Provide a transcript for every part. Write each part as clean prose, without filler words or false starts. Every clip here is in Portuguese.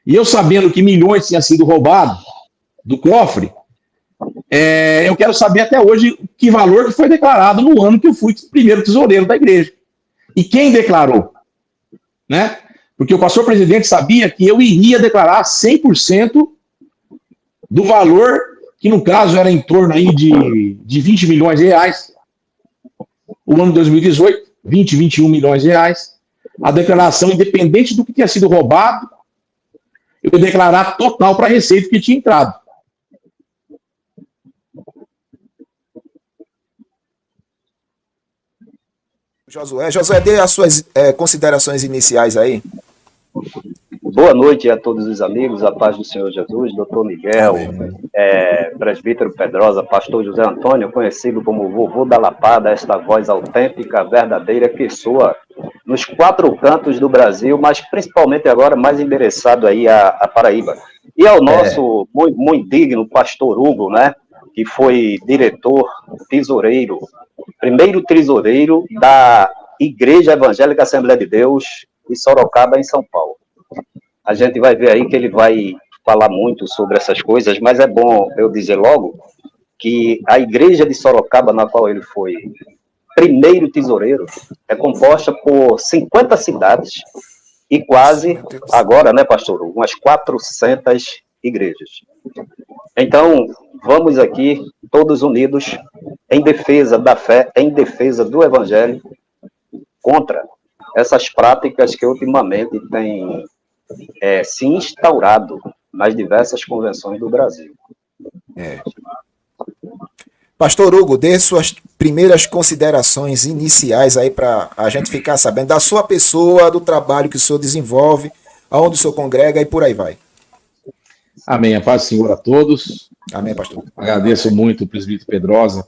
E eu sabendo que milhões tinham sido roubados do cofre, eu quero saber até hoje que valor que foi declarado no ano que eu fui primeiro tesoureiro da igreja. E quem declarou? Né? Porque o pastor presidente sabia que eu iria declarar 100% do valor, que no caso era em torno aí de 20 milhões de reais, o ano de 2018, 20, 21 milhões de reais, a declaração, independente do que tinha sido roubado, eu ia declarar total para a receita que tinha entrado. Josué, dê as suas considerações iniciais aí. Boa noite a todos os amigos, a paz do Senhor Jesus, doutor Miguel, presbítero Pedrosa, pastor José Antônio, conhecido como vovô da Lapada, esta voz autêntica, verdadeira, que soa nos 4 cantos do Brasil, mas principalmente agora mais endereçado aí a Paraíba. E ao nosso muito digno pastor Hugo, né, que foi diretor, tesoureiro, primeiro tesoureiro da Igreja Evangélica Assembleia de Deus de Sorocaba, em São Paulo. A gente vai ver aí que ele vai falar muito sobre essas coisas, mas é bom eu dizer logo que a igreja de Sorocaba, na qual ele foi primeiro tesoureiro, é composta por 50 cidades e quase, agora, né, pastor, umas 400 igrejas. Então, vamos aqui, todos unidos, em defesa da fé, em defesa do evangelho, contra essas práticas que ultimamente têm se instaurado nas diversas convenções do Brasil. Pastor Hugo, dê suas primeiras considerações iniciais aí para a gente ficar sabendo da sua pessoa, do trabalho que o senhor desenvolve, aonde o senhor congrega e por aí vai. Amém. A paz do Senhor a todos. Amém, pastor. Agradeço muito o presbítero Pedrosa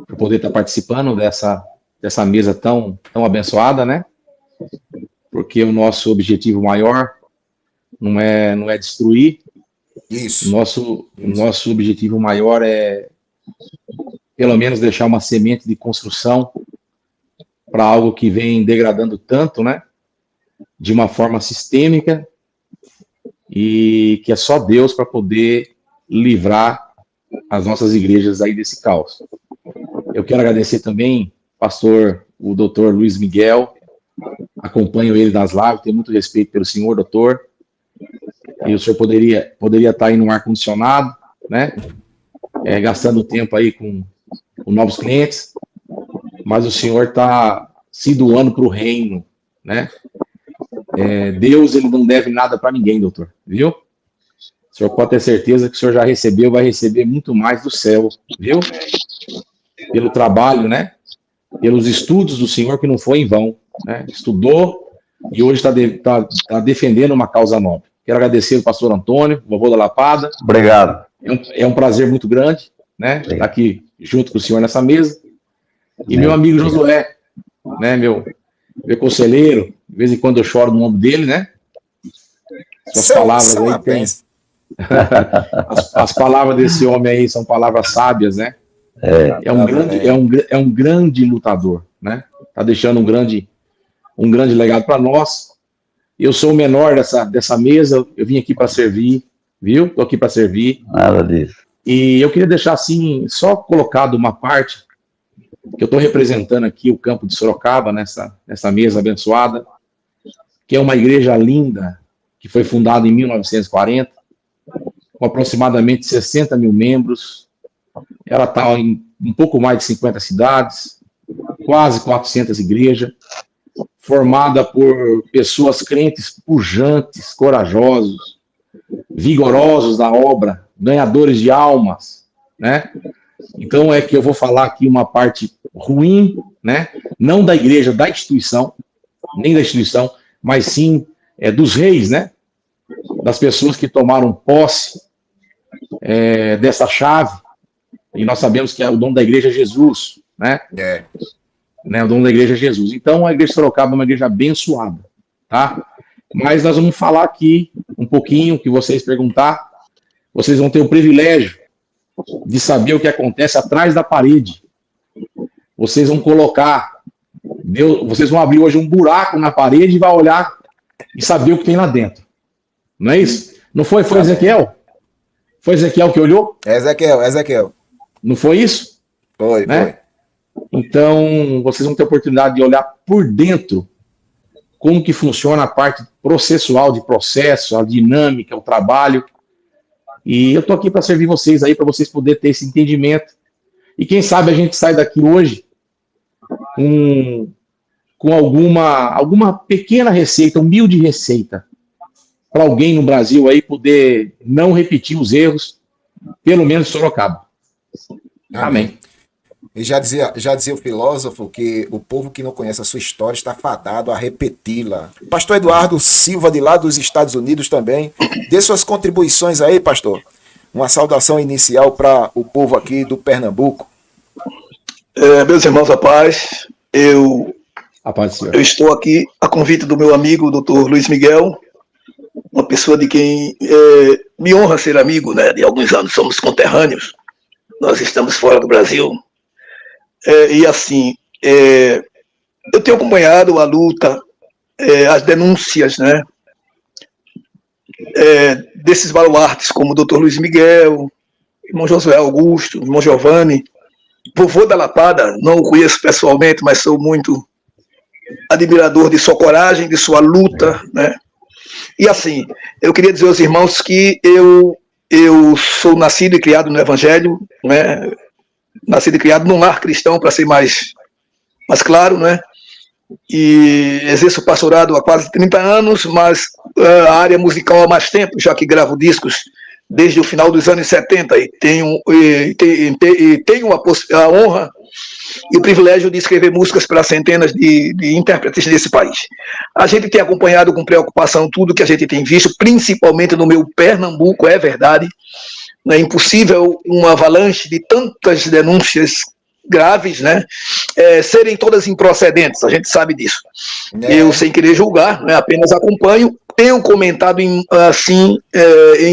por poder estar participando dessa mesa tão abençoada, né? Porque o nosso objetivo maior não é destruir. Isso. O nosso objetivo maior é, pelo menos, deixar uma semente de construção para algo que vem degradando tanto, né? De uma forma sistêmica, e que é só Deus para poder livrar as nossas igrejas aí desse caos. Eu quero agradecer também, pastor, o doutor Luiz Miguel. Acompanho ele nas lives, tenho muito respeito pelo senhor, doutor. E o senhor poderia estar aí no ar-condicionado, né? Gastando tempo aí com novos clientes, mas o senhor está se doando para o reino, né? Deus, ele não deve nada para ninguém, doutor, viu? O senhor pode ter certeza que o senhor já recebeu, vai receber muito mais do céu, viu? Pelo trabalho, né? Pelos estudos do senhor, que não foi em vão, né? Estudou e hoje está defendendo uma causa nobre. Quero agradecer ao pastor Antônio, vovô da Lapada. Obrigado. É um prazer muito grande, né? Estar aqui junto com o senhor nessa mesa. E meu amigo Josué, né? Meu conselheiro, de vez em quando eu choro no ombro dele, né? Suas palavras aí tem. As palavras desse homem aí são palavras sábias, né? É um grande lutador, né? Tá deixando um grande legado para nós. Eu sou o menor dessa mesa, eu vim aqui para servir, viu? Tô aqui para servir. Nada disso. E eu queria deixar assim, só colocado uma parte, que eu estou representando aqui o campo de Sorocaba, nessa mesa abençoada, que é uma igreja linda, que foi fundada em 1940, com aproximadamente 60 mil membros. Ela está em um pouco mais de 50 cidades, quase 400 igrejas, formada por pessoas crentes pujantes, corajosos, vigorosos na obra, ganhadores de almas, né? Então é que eu vou falar aqui uma parte ruim, né? Não da igreja, da instituição, nem da instituição, mas sim dos reis, né? Das pessoas que tomaram posse dessa chave. E nós sabemos que o dono da igreja é Jesus, né? O dono da igreja é Jesus. Então a igreja de Sorocaba é uma igreja abençoada, tá? Mas nós vamos falar aqui um pouquinho, que vocês perguntar, vocês vão ter o privilégio de saber o que acontece atrás da parede. Vocês vão colocar, vocês vão abrir hoje um buraco na parede e vai olhar e saber o que tem lá dentro. Não é isso? Não foi Ezequiel? Foi Ezequiel que olhou? Ezequiel. Não foi isso? Foi, né? Então, vocês vão ter a oportunidade de olhar por dentro como que funciona a parte processual de processo, a dinâmica, o trabalho. E eu estou aqui para servir vocês aí, para vocês poderem ter esse entendimento. E quem sabe a gente sai daqui hoje com alguma pequena receita, humilde receita, para alguém no Brasil aí poder não repetir os erros, pelo menos Sorocaba. Amém. E já dizia o filósofo que o povo que não conhece a sua história está fadado a repeti-la. Pastor Eduardo Silva, de lá dos Estados Unidos também, dê suas contribuições aí, pastor. Uma saudação inicial para o povo aqui do Pernambuco. Meus irmãos, a paz. Eu estou aqui a convite do meu amigo, Dr. Luiz Miguel, uma pessoa de quem me honra ser amigo, né? De alguns anos somos conterrâneos. Nós estamos fora do Brasil. E assim, eu tenho acompanhado a luta, as denúncias, né, desses baluartes, como o Dr. Luiz Miguel, irmão Josué Augusto, irmão Giovanni, vovô da Lapada, não o conheço pessoalmente, mas sou muito admirador de sua coragem, de sua luta, né. E assim, eu queria dizer aos irmãos que eu sou nascido e criado no Evangelho, né, nascido e criado num lar cristão, para ser mais claro, né? E exerço pastorado há quase 30 anos, mas a área musical há mais tempo, já que gravo discos desde o final dos anos 70 e tenho a honra e o privilégio de escrever músicas para centenas de intérpretes nesse país. A gente tem acompanhado com preocupação tudo que a gente tem visto, principalmente no meu Pernambuco, é verdade. É impossível uma avalanche de tantas denúncias graves, né, serem todas improcedentes, a gente sabe disso. Eu, sem querer julgar, né, apenas acompanho, tenho comentado em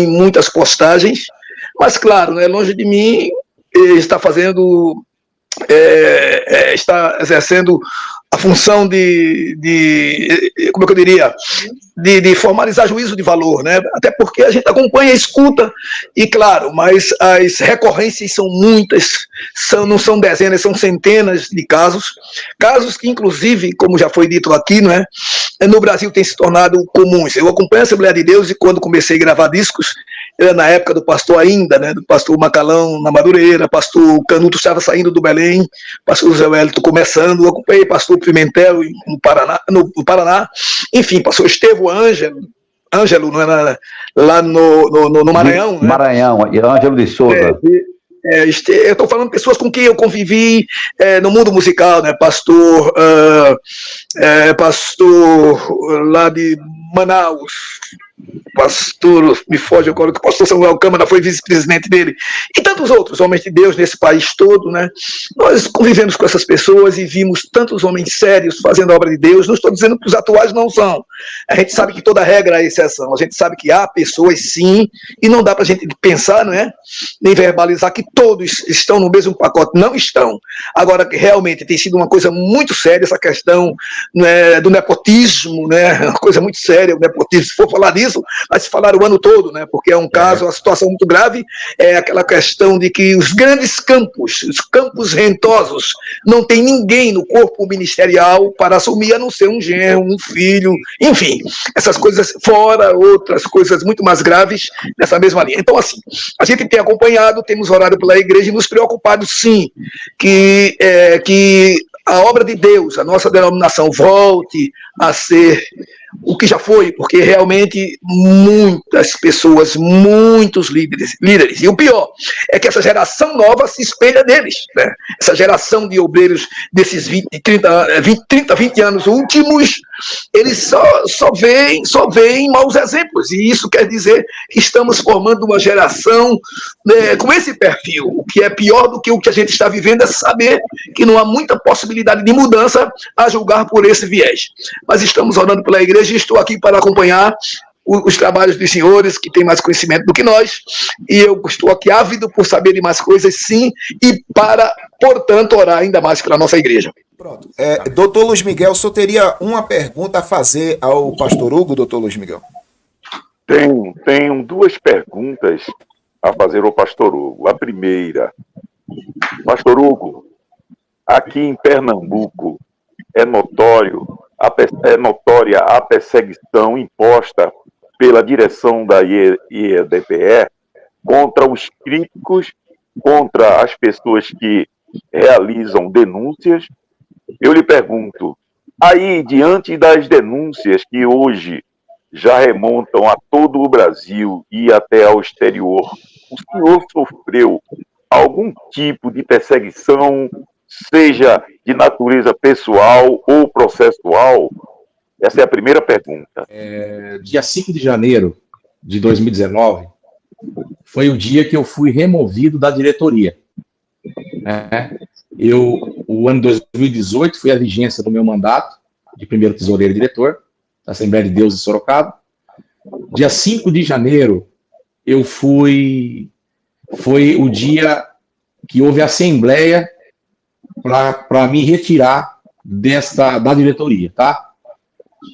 muitas postagens, mas claro, né, longe de mim está exercendo a função como é que eu diria, de formalizar juízo de valor, né? Até porque a gente acompanha, escuta, e claro, mas as recorrências são muitas, não são dezenas, são centenas de casos que inclusive, como já foi dito aqui, né, no Brasil tem se tornado comuns. Eu acompanho a Assembleia de Deus e quando comecei a gravar discos, na época do pastor ainda, né, do pastor Macalão na Madureira, pastor Canuto estava saindo do Belém, pastor Zé Wellington começando, eu acompanhei pastor Pimentel no Paraná, enfim, pastor Estevão Ângelo, não era, lá no Maranhão. Né? Maranhão, e Ângelo de Souza. Eu estou falando de pessoas com quem eu convivi no mundo musical, né? Pastor lá de Manaus, pastor, me foge agora, que o pastor Samuel Câmara foi vice-presidente dele, e tantos outros homens de Deus nesse país todo, né? Nós convivemos com essas pessoas e vimos tantos homens sérios fazendo a obra de Deus. Não estou dizendo que os atuais não são. A gente sabe que toda regra é exceção. A gente sabe que há pessoas, sim, e não dá para a gente pensar, não é? Nem verbalizar que todos estão no mesmo pacote. Não estão. Agora, que realmente tem sido uma coisa muito séria essa questão, né, do nepotismo, né? Uma coisa muito séria, o nepotismo, se for falar disso, vai se falar o ano todo, né? Porque é um caso, uma situação muito grave, é aquela questão de que os grandes campos, os campos rentosos, não tem ninguém no corpo ministerial para assumir, a não ser um genro, um filho, enfim, essas coisas, fora outras coisas muito mais graves nessa mesma linha. Então, assim, a gente tem acompanhado, temos orado pela igreja e nos preocupado, sim, que a obra de Deus, a nossa denominação volte a ser o que já foi, porque realmente muitas pessoas, muitos líderes, e o pior é que essa geração nova se espelha neles, né? Essa geração de obreiros desses 30, 20 anos últimos, eles só veem maus exemplos, e isso quer dizer que estamos formando uma geração, né, com esse perfil. O que é pior do que o que a gente está vivendo é saber que não há muita possibilidade de mudança a julgar por esse viés. Mas estamos orando pela igreja e estou aqui para acompanhar os trabalhos dos senhores, que têm mais conhecimento do que nós, e eu estou aqui ávido por saber de mais coisas, sim, e para, portanto, orar ainda mais pela nossa igreja. Pronto. Doutor Luiz Miguel, só teria uma pergunta a fazer ao pastor Hugo, doutor Luiz Miguel. Tenho duas perguntas a fazer ao pastor Hugo. A primeira, pastor Hugo, aqui em Pernambuco é notória a perseguição imposta pela direção da IEDPE contra os críticos, contra as pessoas que realizam denúncias. Eu lhe pergunto, aí, diante das denúncias que hoje já remontam a todo o Brasil e até ao exterior, o senhor sofreu algum tipo de perseguição, seja de natureza pessoal ou processual? Essa é a primeira pergunta. Dia 5 de janeiro de 2019 foi o dia que eu fui removido da diretoria. O ano 2018 foi a vigência do meu mandato de primeiro tesoureiro e diretor da Assembleia de Deus de Sorocaba. Dia 5 de janeiro foi o dia que houve a assembleia para me retirar da diretoria, tá?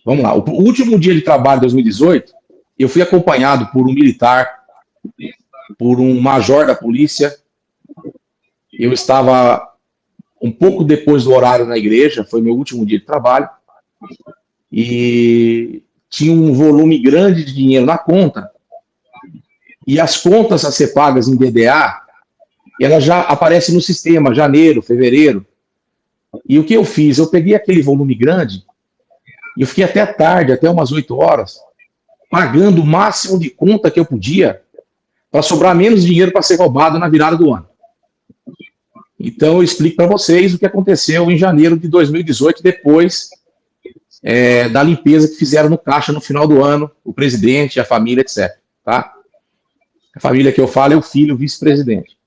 Vamos lá. O último dia de trabalho de 2018, eu fui acompanhado por um militar, por um major da polícia. Eu estava um pouco depois do horário na igreja, foi meu último dia de trabalho, e tinha um volume grande de dinheiro na conta, e as contas a ser pagas em DDA, ela já aparece no sistema, janeiro, fevereiro. E o que eu fiz? Eu peguei aquele volume grande, e eu fiquei até tarde, até umas 8 horas, pagando o máximo de conta que eu podia, para sobrar menos dinheiro para ser roubado na virada do ano. Então eu explico para vocês o que aconteceu em janeiro de 2018, depois da limpeza que fizeram no caixa no final do ano, o presidente, a família, etc. Tá? A família que eu falo é o filho, o vice-presidente.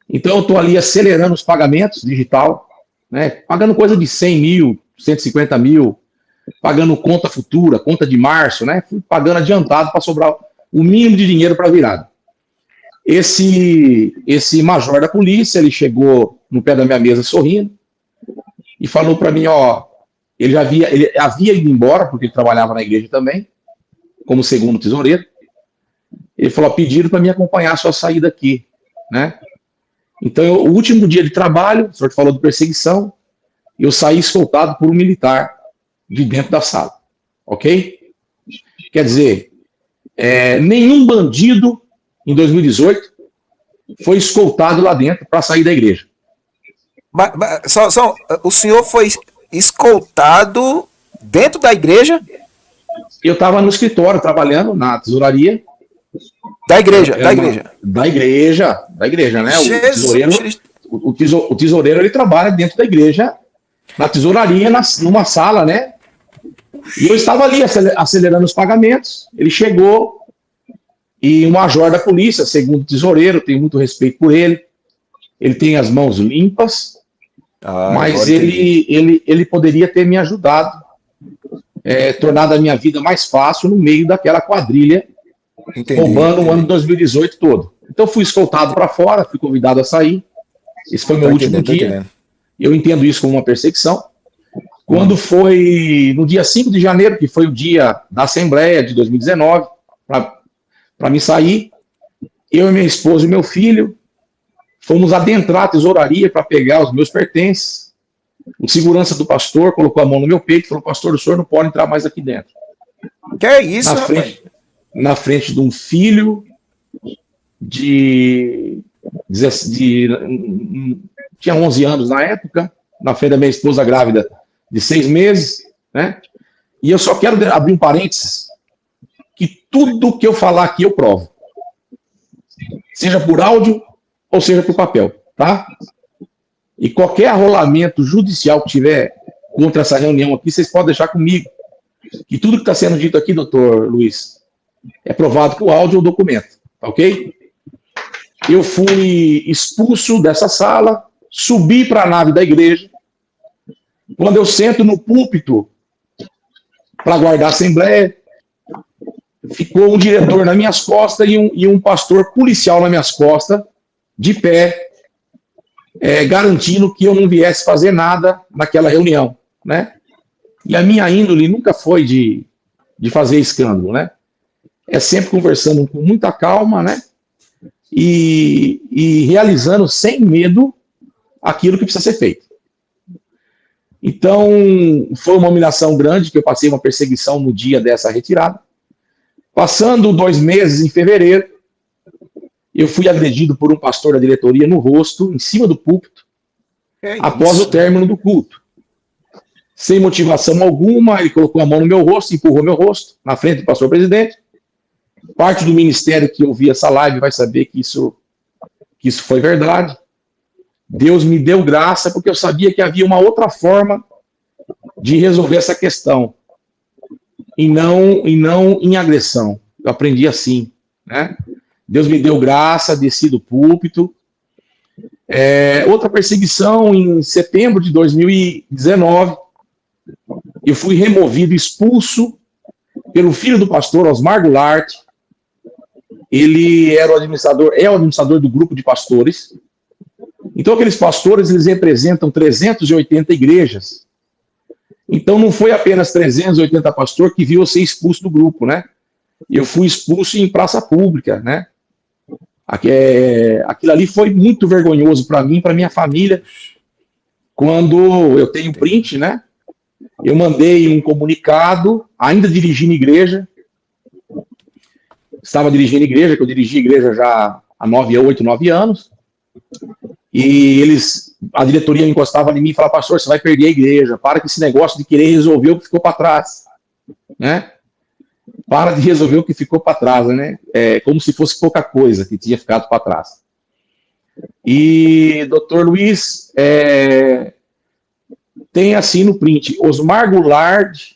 Então eu estou ali acelerando os pagamentos digital, né, pagando coisa de 100 mil, 150 mil, pagando conta futura, conta de março, né, fui pagando adiantado para sobrar o mínimo de dinheiro para a virada. Esse major da polícia, ele chegou no pé da minha mesa sorrindo e falou para mim, ele havia ido embora, porque ele trabalhava na igreja também, como segundo tesoureiro. Ele falou, pediram para me acompanhar a sua saída aqui, né? Então, o último dia de trabalho, o senhor falou de perseguição, eu saí escoltado por um militar de dentro da sala, ok? Quer dizer, nenhum bandido em 2018 foi escoltado lá dentro para sair da igreja. O senhor foi escoltado dentro da igreja? Eu estava no escritório, trabalhando na tesouraria. Da igreja, Da igreja, né? O tesoureiro, ele trabalha dentro da igreja, na tesouraria, numa sala, né? E eu estava ali acelerando os pagamentos. Ele chegou e o major da polícia, segundo o tesoureiro, tenho muito respeito por ele. Ele tem as mãos limpas, mas ele poderia ter me ajudado, tornado a minha vida mais fácil no meio daquela quadrilha, roubando o ano de 2018 todo. Então fui escoltado para fora, fui convidado a sair. Esse foi meu último dia. Eu entendo isso como uma perseguição. Quando foi no dia 5 de janeiro, que foi o dia da Assembleia de 2019, para me sair, eu e minha esposa e meu filho fomos adentrar a tesouraria para pegar os meus pertences. O segurança do pastor colocou a mão no meu peito e falou, pastor, o senhor não pode entrar mais aqui dentro. Que é isso, na frente de um filho tinha 11 anos na época, na frente da minha esposa grávida de 6 meses, né? E eu só quero abrir um parênteses, que tudo que eu falar aqui eu provo. Seja por áudio ou seja por papel, tá? E qualquer arrolamento judicial que tiver contra essa reunião aqui, vocês podem deixar comigo. Que tudo que está sendo dito aqui, doutor Luiz, é provado com áudio ou documento, tá ok? Eu fui expulso dessa sala, subi para a nave da igreja. Quando eu sento no púlpito para guardar a assembleia, ficou um diretor nas minhas costas e um pastor policial nas minhas costas, de pé, garantindo que eu não viesse fazer nada naquela reunião, né? E a minha índole nunca foi de fazer escândalo, né? é sempre conversando com muita calma, né? E realizando sem medo aquilo que precisa ser feito. Então, foi uma humilhação grande, que eu passei uma perseguição no dia dessa retirada. Passando 2 meses, em fevereiro, eu fui agredido por um pastor da diretoria no rosto, em cima do púlpito, após o término do culto. Sem motivação alguma, ele colocou a mão no meu rosto, empurrou meu rosto, na frente do pastor presidente. Parte do ministério que ouviu essa live vai saber que isso foi verdade. Deus me deu graça, porque eu sabia que havia uma outra forma de resolver essa questão, e não em agressão. Eu aprendi assim, né? Deus me deu graça, desci do púlpito. Outra perseguição, em setembro de 2019, eu fui removido, expulso pelo filho do pastor, Osmar Goulart. Ele era o administrador do grupo de pastores. Então, aqueles pastores, eles representam 380 igrejas. Então, não foi apenas 380 pastores que viu eu ser expulso do grupo, né? Eu fui expulso em praça pública, né? Aquilo ali foi muito vergonhoso para mim, para minha família. Quando eu tenho print, né? Eu mandei um comunicado, ainda dirigindo igreja. Estava dirigindo igreja, que eu dirigi igreja já há 8, 9 anos. E a diretoria encostava em mim e falava: pastor, você vai perder a igreja, para com esse negócio de querer resolver o que ficou para trás, né? Para de resolver o que ficou para trás, né? Como se fosse pouca coisa que tinha ficado para trás. E, doutor Luiz, tem assim no print, Osmar Goulart,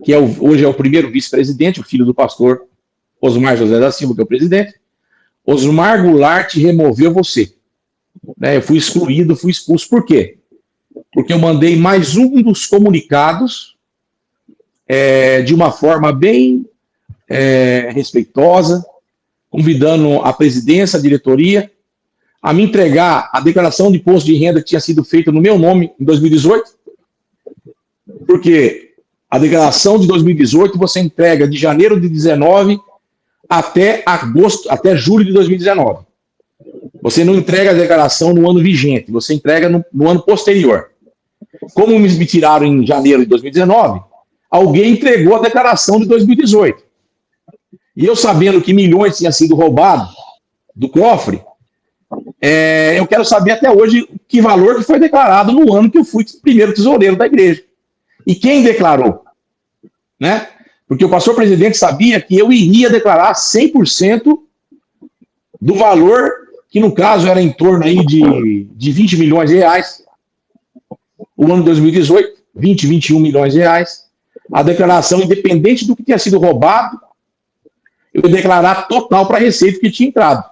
que hoje é o primeiro vice-presidente, o filho do pastor Osmar José da Silva, que é o presidente. Osmar Goulart removeu você. Eu fui excluído, fui expulso. Por quê? Porque eu mandei mais um dos comunicados de uma forma bem respeitosa, convidando a presidência, a diretoria, a me entregar a declaração de imposto de renda que tinha sido feita no meu nome em 2018, porque a declaração de 2018 você entrega de janeiro de 2019 até julho de 2019. Você não entrega a declaração no ano vigente, você entrega no ano posterior. Como me tiraram em janeiro de 2019, alguém entregou a declaração de 2018. E eu, sabendo que milhões tinham sido roubados do cofre, eu quero saber até hoje que valor que foi declarado no ano que eu fui primeiro tesoureiro da igreja. E quem declarou? Né? Porque o pastor presidente sabia que eu iria declarar 100% do valor, que no caso era em torno aí de 20 milhões de reais. O ano de 2018, 21 milhões de reais. A declaração, independente do que tinha sido roubado, eu ia declarar total para a Receita que tinha entrado.